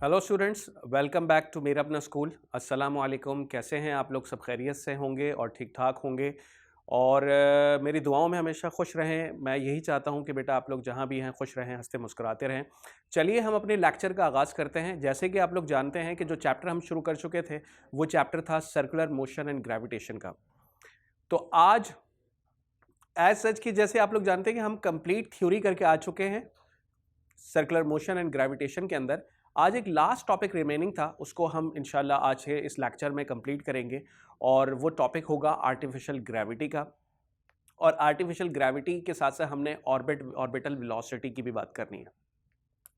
Hello students, welcome back to मेरा अपना school. अस्सलाम वालेकुम। कैसे हैं आप लोग? सब खैरियत से होंगे और ठीक ठाक होंगे और मेरी दुआओं में हमेशा खुश रहें। मैं यही चाहता हूं कि बेटा आप लोग जहां भी हैं खुश रहें, हंसते मुस्कुराते रहें। चलिए हम अपने लेक्चर का आगाज़ करते हैं। जैसे कि आप लोग जानते हैं कि जो चैप्टर हम शुरू कर चुके थे वो चैप्टर था सर्कुलर मोशन एंड ग्रेविटेशन का। तो आज एज सच कि जैसे आप लोग जानते हैं कि हम कंप्लीट थ्योरी करके आ चुके हैं सर्कुलर मोशन एंड ग्रेविटेशन के अंदर। आज एक लास्ट टॉपिक रिमेनिंग था, उसको हम इंशाल्लाह आज के इस लेक्चर में कंप्लीट करेंगे और वो टॉपिक होगा आर्टिफिशियल ग्रेविटी का। और आर्टिफिशियल ग्रेविटी के साथ साथ हमने ऑर्बिटल वेलोसिटी की भी बात करनी है।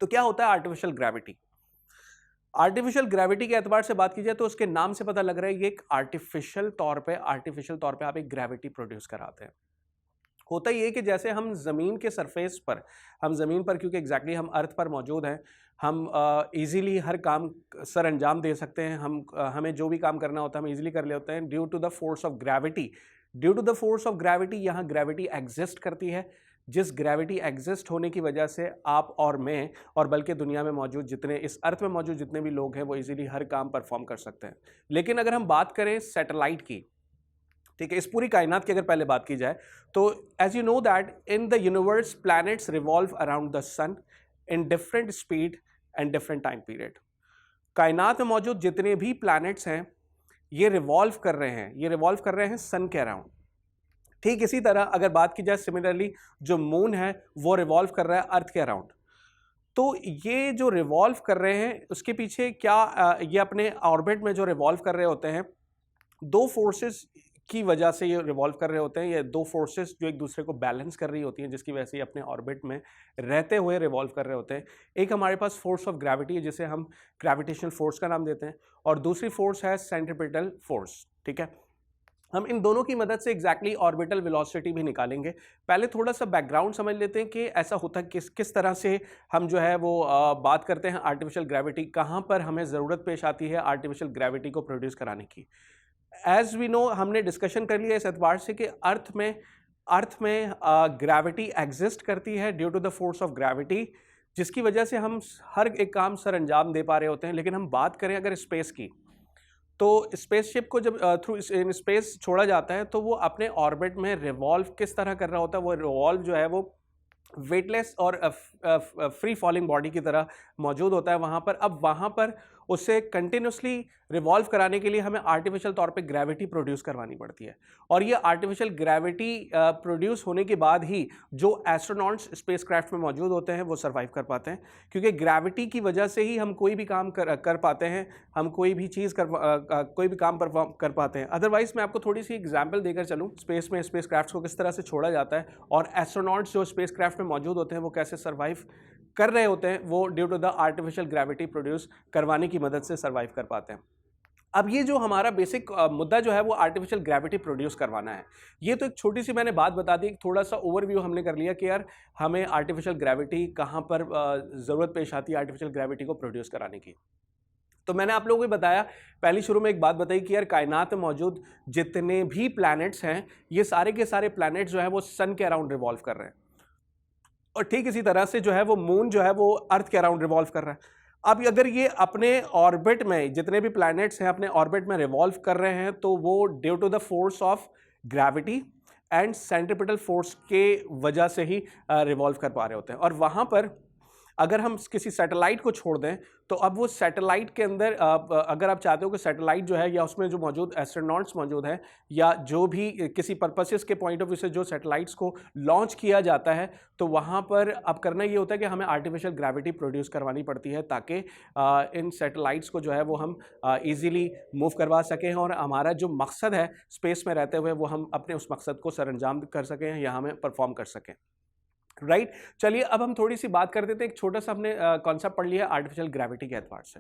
तो क्या होता है आर्टिफिशियल ग्रेविटी? आर्टिफिशियल ग्रेविटी के एतबार से बात की जाए तो उसके नाम से पता लग रहा है ये एक आर्टिफिशियल तौर पे आप एक ग्रेविटी प्रोड्यूस कराते हैं। होता ये कि जैसे हम ज़मीन के सरफेस पर, हम ज़मीन पर क्योंकि एग्जैक्टली हम अर्थ पर मौजूद हैं, हम इजीली हर काम सर अंजाम दे सकते हैं। हमें जो भी काम करना होता है हम इजीली कर लेते हैं due to the force of gravity. Due to the force of gravity यहाँ ग्रेविटी एग्जिस्ट करती है, जिस ग्रेविटी एग्जिस्ट होने की वजह से आप और मैं और बल्कि दुनिया में मौजूद जितने, इस अर्थ में मौजूद जितने भी लोग हैं वो इजीली हर काम परफॉर्म कर सकते हैं। लेकिन अगर हम बात करें सैटेलाइट की, ठीक है, इस पूरी कायनात की अगर पहले बात की जाए तो as you know that in the universe planets revolve around the sun in different speed and different time period. कायनात में मौजूद जितने भी प्लैनेट्स हैं ये रिवॉल्व कर रहे हैं सन के अराउंड। ठीक इसी तरह अगर बात की जाए सिमिलरली जो मून है वो रिवॉल्व कर रहा है अर्थ के अराउंड। तो ये जो रिवॉल्व कर रहे हैं उसके पीछे क्या ये अपने ऑर्बिट में जो रिवॉल्व कर रहे होते हैं, दो फोर्सेस की वजह से ये रिवॉल्व कर रहे होते हैं। ये दो फोर्सेस जो एक दूसरे को बैलेंस कर रही होती हैं, जिसकी वजह से ये अपने ऑर्बिट में रहते हुए रिवॉल्व कर रहे होते हैं। एक हमारे पास फोर्स ऑफ ग्रेविटी है जिसे हम ग्रेविटेशनल फोर्स का नाम देते हैं, और दूसरी फोर्स है सेंट्रीपिटल फोर्स। ठीक है, हम इन दोनों की मदद से एग्जैक्टली ऑर्बिटल वेलोसिटी भी निकालेंगे। पहले थोड़ा सा बैकग्राउंड समझ लेते हैं कि ऐसा होता है किस तरह से हम जो है वो बात करते हैं आर्टिफिशियल ग्रेविटी, कहाँ पर हमें ज़रूरत पेश आती है आर्टिफिशियल ग्रेविटी को प्रोड्यूस कराने की। एज वी नो, हमने डिस्कशन कर लिया इस एतबार से कि अर्थ में ग्रेविटी एग्जिस्ट करती है due to the force of gravity, जिसकी वजह से हम हर एक काम सर अंजाम दे पा रहे होते हैं। लेकिन हम बात करें अगर स्पेस की, तो स्पेसशिप को जब थ्रू इन स्पेस छोड़ा जाता है तो वो अपने ऑर्बिट में रिवॉल्व किस तरह कर रहा होता है? वो रिवॉल्व जो है वो वेटलेस और फ्री फॉलिंग बॉडी की तरह मौजूद होता है वहाँ पर। अब वहाँ पर उसे कंटिन्यूसली रिवॉल्व कराने के लिए हमें आर्टिफिशियल तौर पे ग्रेविटी प्रोड्यूस करवानी पड़ती है। और ये आर्टिफिशियल ग्रेविटी प्रोड्यूस होने के बाद ही जो एस्ट्रोनॉट्स स्पेसक्राफ्ट में मौजूद होते हैं वो सर्वाइव कर पाते हैं, क्योंकि ग्रेविटी की वजह से ही हम कोई भी काम कर पाते हैं, हम कोई भी चीज़ कोई भी काम परफॉर्म कर पाते हैं। अदरवाइज मैं आपको थोड़ी सी एग्जाम्पल देकर चलूँ स्पेस में स्पेसक्राफ्ट को किस तरह से छोड़ा जाता है और एस्ट्रोनॉट्स जो स्पेसक्राफ्ट में मौजूद होते हैं वो कैसे सर्वाइव कर रहे होते हैं, वो due to the artificial gravity produce करवाने की मदद से सर्वाइव कर पाते हैं। अब ये जो हमारा बेसिक मुद्दा जो है वो आर्टिफिशियल ग्रेविटी प्रोड्यूस करवाना है। ये तो एक छोटी सी मैंने बात बता दी, थोड़ा सा ओवरव्यू हमने कर लिया कि यार हमें आर्टिफिशियल ग्रेविटी कहाँ पर ज़रूरत पेश आती है आर्टिफिशियल ग्रेविटी को प्रोड्यूस कराने की। तो मैंने आप लोगों को बताया, पहली शुरू में एक बात बताई कि यार कायनात में मौजूद जितने भी प्लैनेट्स हैं ये सारे के सारे प्लैनेट्स जो है वो सन के अराउंड रिवॉल्व कर रहे हैं, और ठीक इसी तरह से जो है वो मून जो है वो अर्थ के अराउंड रिवॉल्व कर रहा है। अब अगर ये अपने ऑर्बिट में जितने भी प्लैनेट्स हैं अपने ऑर्बिट में रिवॉल्व कर रहे हैं तो वो due to the force of gravity and centripetal force के वजह से ही रिवॉल्व कर पा रहे होते हैं। और वहाँ पर अगर हम किसी सैटेलाइट को छोड़ दें तो अब वो सैटेलाइट के अंदर अगर आप चाहते हो कि सैटेलाइट जो है या उसमें जो मौजूद एस्ट्रोनॉट्स मौजूद हैं या जो भी किसी पर्पसेस के पॉइंट ऑफ व्यू से जो सैटेलाइट्स को लॉन्च किया जाता है, तो वहाँ पर अब करना ये होता है कि हमें आर्टिफिशियल ग्रेविटी प्रोड्यूस करवानी पड़ती है ताकि इन सैटेलाइट्स को जो है वो हम ईज़िली मूव करवा सकें और हमारा जो मकसद है स्पेस में रहते हुए वो हम अपने उस मकसद को सरअंजाम कर सकें या हमें परफॉर्म कर सकें। राइट, चलिए अब हम थोड़ी सी बात कर देते हैं। एक छोटा सा हमने कॉन्सेप्ट पढ़ लिया आर्टिफिशियल ग्रेविटी के एतबार से।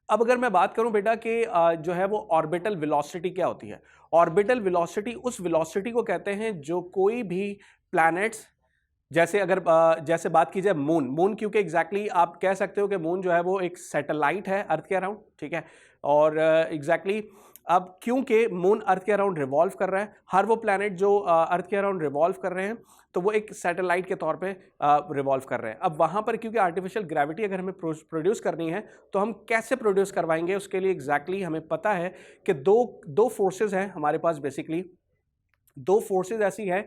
अब अगर मैं बात करूं बेटा कि जो है वो ऑर्बिटल वेलोसिटी क्या होती है? ऑर्बिटल वेलोसिटी उस वेलोसिटी को कहते हैं जो कोई भी प्लैनेट्स, जैसे बात की जाए मून क्योंकि एग्जैक्टली आप कह सकते हो कि मून जो है वो एक सैटेलाइट है अर्थ के अराउंड, ठीक है, और एग्जैक्टली अब क्योंकि मून अर्थ के अराउंड रिवॉल्व कर रहा है, हर वो प्लैनेट जो अर्थ के अराउंड रिवॉल्व कर रहे हैं तो वो एक सैटेलाइट के तौर पे रिवॉल्व कर रहे हैं। अब वहाँ पर क्योंकि आर्टिफिशियल ग्रेविटी अगर हमें प्रोड्यूस करनी है तो हम कैसे प्रोड्यूस करवाएंगे, उसके लिए एग्जैक्टली हमें पता है कि दो फोर्सेज हैं हमारे पास। बेसिकली दो फोर्सेज ऐसी हैं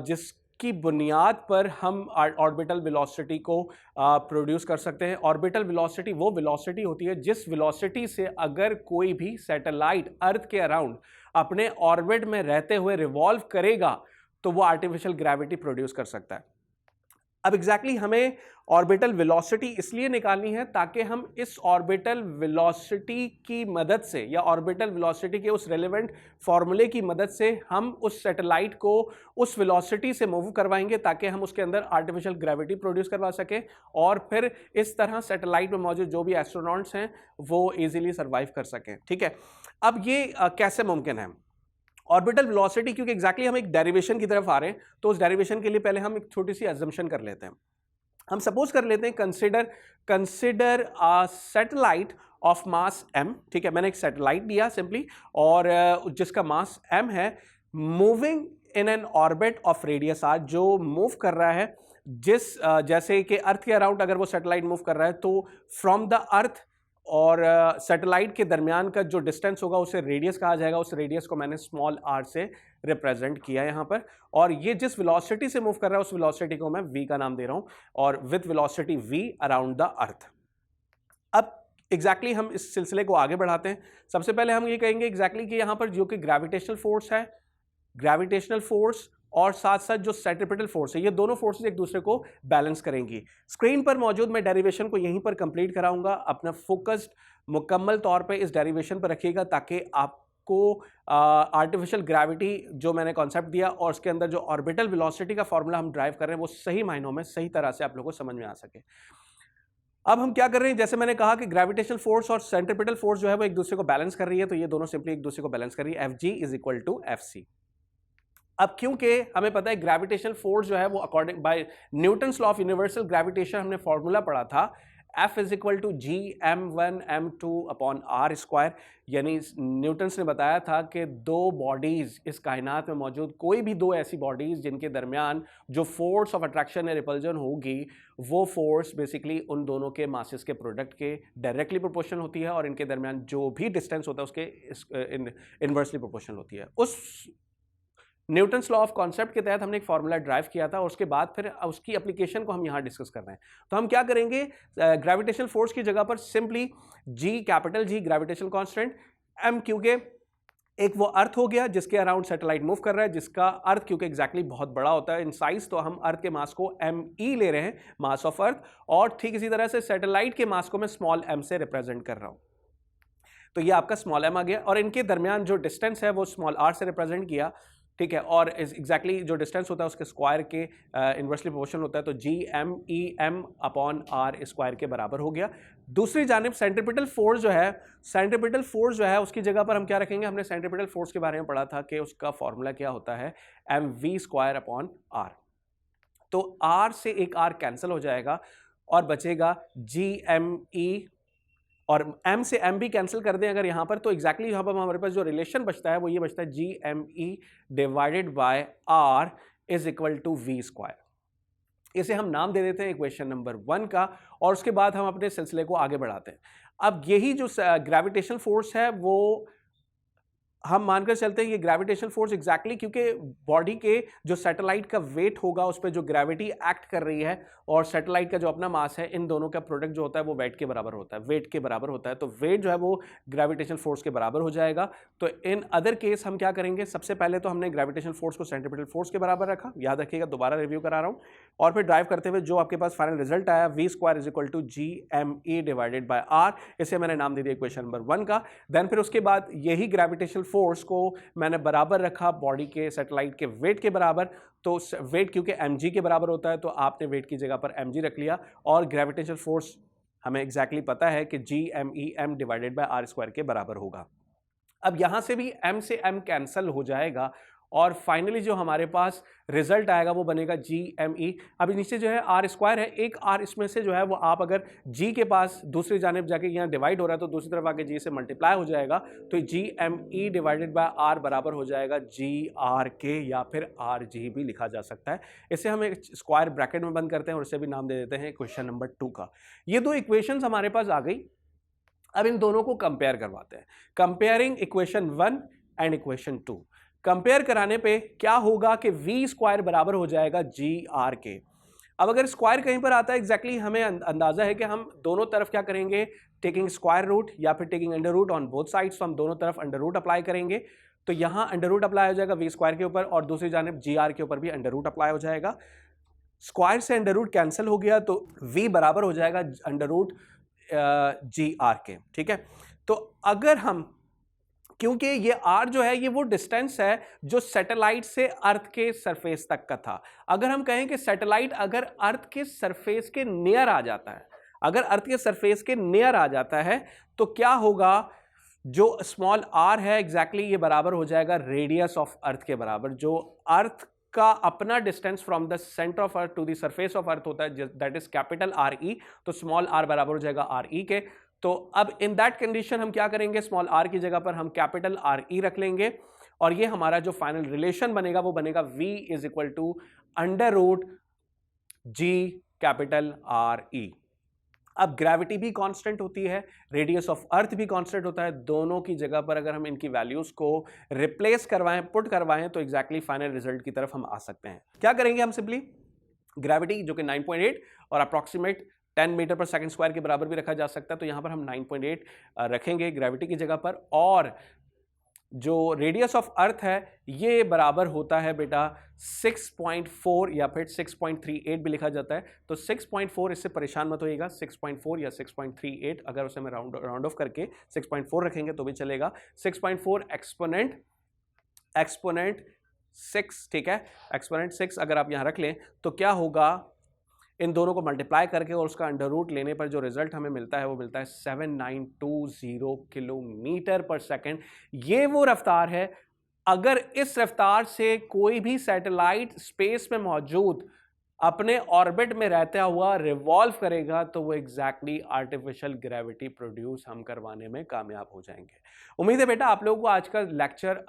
जिसकी बुनियाद पर हम ऑर्बिटल वेलोसिटी को प्रोड्यूस कर सकते हैं। ऑर्बिटल वेलोसिटी वो वेलोसिटी होती है जिस वेलोसिटी से अगर कोई भी सैटेलाइट अर्थ के अराउंड अपने ऑर्बिट में रहते हुए रिवॉल्व करेगा तो वो आर्टिफिशियल ग्रेविटी प्रोड्यूस कर सकता है। अब एग्जैक्टली हमें ऑर्बिटल वेलोसिटी इसलिए निकालनी है ताकि हम इस ऑर्बिटल वेलोसिटी की मदद से या ऑर्बिटल वेलोसिटी के उस रेलेवेंट फॉर्मूले की मदद से हम उस सैटेलाइट को उस वेलोसिटी से मूव करवाएंगे ताकि हम उसके अंदर आर्टिफिशियल ग्रेविटी प्रोड्यूस करवा सकें और फिर इस तरह सैटेलाइट में मौजूद जो भी एस्ट्रोनॉट्स हैं वो इजीली सर्वाइव कर सकें। ठीक है, अब ये कैसे मुमकिन है? ऑर्बिटल वेलोसिटी, क्योंकि एग्जैक्टली हम एक डेरिवेशन की तरफ आ रहे हैं तो उस डेरिवेशन के लिए पहले हम एक छोटी सी अजम्पशन कर लेते हैं। हम सपोज कर लेते हैं consider a satellite of mass m। ठीक है, मैंने एक सैटेलाइट लिया सिंपली और जिसका मास m है, moving in an orbit of radius r, जो मूव कर रहा है जैसे कि अर्थ के अराउंड अगर वो सैटेलाइट मूव कर रहा है तो फ्रॉम द अर्थ और सैटेलाइट के दरमियान का जो डिस्टेंस होगा उसे रेडियस कहा जाएगा। उस रेडियस को मैंने स्मॉल r से रिप्रेजेंट किया है यहाँ पर, और ये जिस वेलोसिटी से मूव कर रहा है उस वेलोसिटी को मैं v का नाम दे रहा हूँ, और with velocity v around the earth. अब एग्जैक्टली हम इस सिलसिले को आगे बढ़ाते हैं। सबसे पहले हम ये कहेंगे एग्जैक्टली कि यहाँ पर जो कि ग्रेविटेशनल फोर्स है, ग्रेविटेशनल फोर्स और साथ साथ जो सेंट्रीपिटल फोर्स है, ये दोनों फोर्सेस एक दूसरे को बैलेंस करेंगी। स्क्रीन पर मौजूद मैं डेरिवेशन को यहीं पर कंप्लीट कराऊंगा। अपना फोकस्ड मुकम्मल तौर पे इस डेरिवेशन पर रखिएगा ताकि आपको आर्टिफिशियल ग्रेविटी जो मैंने कॉन्सेप्ट दिया और उसके अंदर जो ऑर्बिटल वेलोसिटी का फॉर्मूला हम ड्राइव कर रहे हैं वो सही मायनों में सही तरह से आप लोगों को समझ में आ सके। अब हम क्या कर रहे हैं, जैसे मैंने कहा कि ग्रेविटेशनल फोर्स और सेंट्रीपिटल फोर्स जो है वो एक दूसरे को बैलेंस कर रही है, तो ये दोनों सिंपली एक दूसरे को बैलेंस कर रही है। Fg is equal to Fc। अब क्योंकि हमें पता है ग्रेविटेशनल फोर्स जो है वो according by Newton's law of universal gravitation हमने फॉर्मूला पढ़ा था, F is equal to Gm1m2 upon R square. यानी न्यूटन्स ने बताया था कि दो बॉडीज इस कायनात में मौजूद, कोई भी दो ऐसी बॉडीज जिनके दरमियान जो फोर्स ऑफ अट्रैक्शन या रिपल्जन होगी वो फोर्स बेसिकली उन दोनों के मासेस के प्रोडक्ट के डायरेक्टली प्रोपोर्शनल होती है और इनके दरमियान जो भी डिस्टेंस होता है उसके इनवर्सली प्रोपोर्शनल होती है। उस न्यूटन्स लॉ ऑफ कॉन्सेप्ट के तहत हमने एक फॉर्मूला ड्राइव किया था और उसके बाद फिर उसकी एप्लीकेशन को हम यहाँ डिस्कस कर रहे हैं। तो हम क्या करेंगे, ग्रेविटेशनल फोर्स की जगह पर simply G, capital G gravitational constant, M क्योंकि एक वो अर्थ हो गया जिसके अराउंड सैटेलाइट मूव कर रहा है, जिसका अर्थ क्योंकि एग्जैक्टली बहुत बड़ा होता है इन साइज, तो हम अर्थ के मास को ME ले रहे हैं, मास ऑफ अर्थ, और ठीक इसी तरह से सैटेलाइट के मास को मैं स्मॉल m से रिप्रेजेंट कर रहा हूं। तो ये आपका स्मॉल m आ गया और इनके दरमियान जो डिस्टेंस है वो स्मॉल r से रिप्रेजेंट किया। ठीक है, और एग्जैक्टली जो डिस्टेंस होता है उसके स्क्वायर के इन्वर्सली प्रोपोर्शनल होता है, तो Gm अपॉन आर स्क्वायर के बराबर हो गया। दूसरी जानिब सेंट्रीपिटल फोर्स जो है उसकी जगह पर हम क्या रखेंगे, हमने सेंट्रीपिटल फोर्स के बारे में पढ़ा था कि उसका फॉर्मूला क्या होता है, mv स्क्वायर अपॉन आर। तो r से एक r कैंसिल हो जाएगा और बचेगा Gme, और m से m भी कैंसिल कर दें अगर यहाँ पर, तो एग्जैक्टली यहाँ पर हमारे पास जो रिलेशन बचता है वो ये बचता है Gme divided by r is equal to v square. इसे हम नाम दे देते हैं इक्वेशन नंबर 1 का, और उसके बाद हम अपने सिलसिले को आगे बढ़ाते हैं। अब यही जो ग्रेविटेशनल फोर्स है वो हम मानकर चलते हैं ये ग्रेविटेशनल फोर्स एग्जैक्टली क्योंकि बॉडी के जो सैटेलाइट का वेट होगा उस पर जो ग्रेविटी एक्ट कर रही है और सैटेलाइट का जो अपना मास है, इन दोनों का प्रोडक्ट जो होता है वो वेट के बराबर होता है, वेट के बराबर होता है। तो वेट जो है वो ग्रेविटेशनल फोर्स के बराबर हो जाएगा। तो इन अदर केस हम क्या करेंगे, सबसे पहले तो हमने ग्रेविटेशनल फोर्स को सेंट्रीपिटल फोर्स के बराबर रखा, याद रखिएगा, दोबारा रिव्यू करा रहा हूँ, और फिर ड्राइव करते हुए जो आपके पास फाइनल रिजल्ट आया v square is equal to Gme divided by r, इसे मैंने नाम दे दिया इक्वेशन नंबर 1 का। देन फिर उसके बाद यही ग्रेविटेशनल फोर्स को मैंने बराबर रखा बॉडी के सैटेलाइट के वेट के बराबर, तो वेट क्योंकि mg के बराबर होता है तो आपने वेट की जगह पर mg रख लिया, और ग्रेविटेशनल फोर्स हमें एग्जैक्टली पता है कि Gme divided by r square के बराबर होगा। अब यहां से भी m से m कैंसिल हो जाएगा और फाइनली जो हमारे पास रिजल्ट आएगा वो बनेगा GME। अभी नीचे जो है आर स्क्वायर है, एक आर इसमें से जो है वो आप अगर G के पास दूसरी जानिब जाके यहाँ डिवाइड हो रहा है तो दूसरी तरफ आके G से मल्टीप्लाई हो जाएगा, तो GME डिवाइडेड बाय R बराबर हो जाएगा GRK या फिर RG भी लिखा जा सकता है। इसे हम एक स्क्वायर ब्रैकेट में बंद करते हैं और इसे भी नाम दे देते हैं क्वेश्चन नंबर 2 का। ये दो इक्वेशंस हमारे पास आ गई। अब इन दोनों को कंपेयर करवाते हैं, comparing equation 1 and equation 2। Compare कराने पे क्या होगा कि v स्क्वायर बराबर हो जाएगा GRK। अब अगर स्क्वायर कहीं पर आता है एग्जैक्टली हमें अंदाजा है कि हम दोनों तरफ क्या करेंगे, टेकिंग स्क्वायर रूट या फिर taking under root on both sides, तो हम दोनों तरफ अंडर रूट अप्लाई करेंगे। तो यहां अंडर रूट अप्लाई हो जाएगा v स्क्वायर के ऊपर और दूसरी जानिब GR के ऊपर भी अंडर रूट अप्लाई हो जाएगा। स्क्वायर से अंडर रूट कैंसिल हो गया तो v बराबर हो जाएगा अंडर रूट GRK। ठीक है, तो अगर हम, क्योंकि ये r जो है ये वो डिस्टेंस है जो सैटेलाइट से अर्थ के सरफेस तक का था। अगर हम कहें कि सैटेलाइट अगर अर्थ के सरफेस के नियर आ जाता है, अगर अर्थ के सरफेस के नियर आ जाता है तो क्या होगा, जो स्मॉल r है एग्जैक्टली ये बराबर हो जाएगा रेडियस ऑफ अर्थ के बराबर। जो अर्थ का अपना distance from the centre of earth to the surface of earth होता है दैट इज कैपिटल RE, तो स्मॉल r बराबर हो जाएगा RE के। तो अब इन दैट कंडीशन हम क्या करेंगे, स्मॉल r की जगह पर हम कैपिटल RE रख लेंगे और ये हमारा जो फाइनल रिलेशन बनेगा वो बनेगा v is equal to under root G capital RE। अब ग्रेविटी भी कांस्टेंट होती है, रेडियस ऑफ अर्थ भी कांस्टेंट होता है, दोनों की जगह पर अगर हम इनकी वैल्यूज को रिप्लेस करवाएं, पुट करवाएं तो एग्जैक्टली फाइनल रिजल्ट की तरफ हम आ सकते हैं। क्या करेंगे हम, सिंपली ग्रेविटी जो कि 9.8 और अप्रॉक्सीमेट 10 मीटर पर सेकंड स्क्वायर के बराबर भी रखा जा सकता है, तो यहां पर हम 9.8 रखेंगे ग्रेविटी की जगह पर, और जो रेडियस ऑफ अर्थ है ये बराबर होता है बेटा 6.4 या फिर 6.38 भी लिखा जाता है। तो 6.4, इससे परेशान मत होइएगा, 6.4 या 6.38 अगर उसे मैं राउंड ऑफ करके 6.4 रखेंगे तो भी चलेगा। 6.4 एक्सपोनेंट 6, ठीक है, एक्सपोनेंट 6 अगर आप यहां रख लें तो क्या होगा, इन दोनों को मल्टीप्लाई करके और उसका अंडर रूट लेने पर जो रिजल्ट हमें मिलता है वो मिलता है 7920 किलोमीटर पर सेकेंड। ये वो रफ्तार है, अगर इस रफ्तार से कोई भी सैटेलाइट स्पेस में मौजूद अपने ऑर्बिट में रहता हुआ रिवॉल्व करेगा तो वो एग्जैक्टली आर्टिफिशियल ग्रेविटी प्रोड्यूस हम करवाने में कामयाब हो जाएंगे। उम्मीद है बेटा आप लोगों को आज का लेक्चर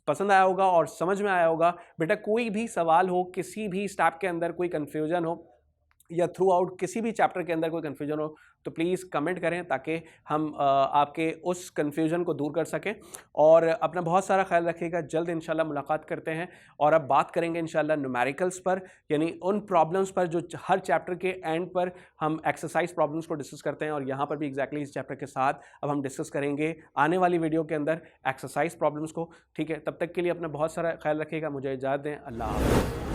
पसंद आया होगा और समझ में आया होगा। बेटा कोई भी सवाल हो, किसी भी स्टेप के अंदर कोई कंफ्यूजन हो या थ्रू आउट किसी भी चैप्टर के अंदर कोई कंफ्यूजन हो तो प्लीज़ कमेंट करें ताकि हम आपके उस कंफ्यूजन को दूर कर सकें। और अपना बहुत सारा ख्याल रखिएगा, जल्द इंशाल्लाह मुलाकात करते हैं और अब बात करेंगे इंशाल्लाह न्यूमेरिकल्स पर, यानी उन प्रॉब्लम्स पर जो हर चैप्टर के एंड पर हम एक्सरसाइज प्रॉब्लम्स को डिस्कस करते हैं, और यहाँ पर भी एग्जैक्टली इस चैप्टर के साथ अब हम डिस्कस करेंगे आने वाली वीडियो के अंदर एक्सरसाइज प्रॉब्लम्स को। ठीक है, तब तक के लिए अपना बहुत सारा ख्याल रखिएगा, मुझे इजाज़त दें, अल्लाह हाफ़िज़।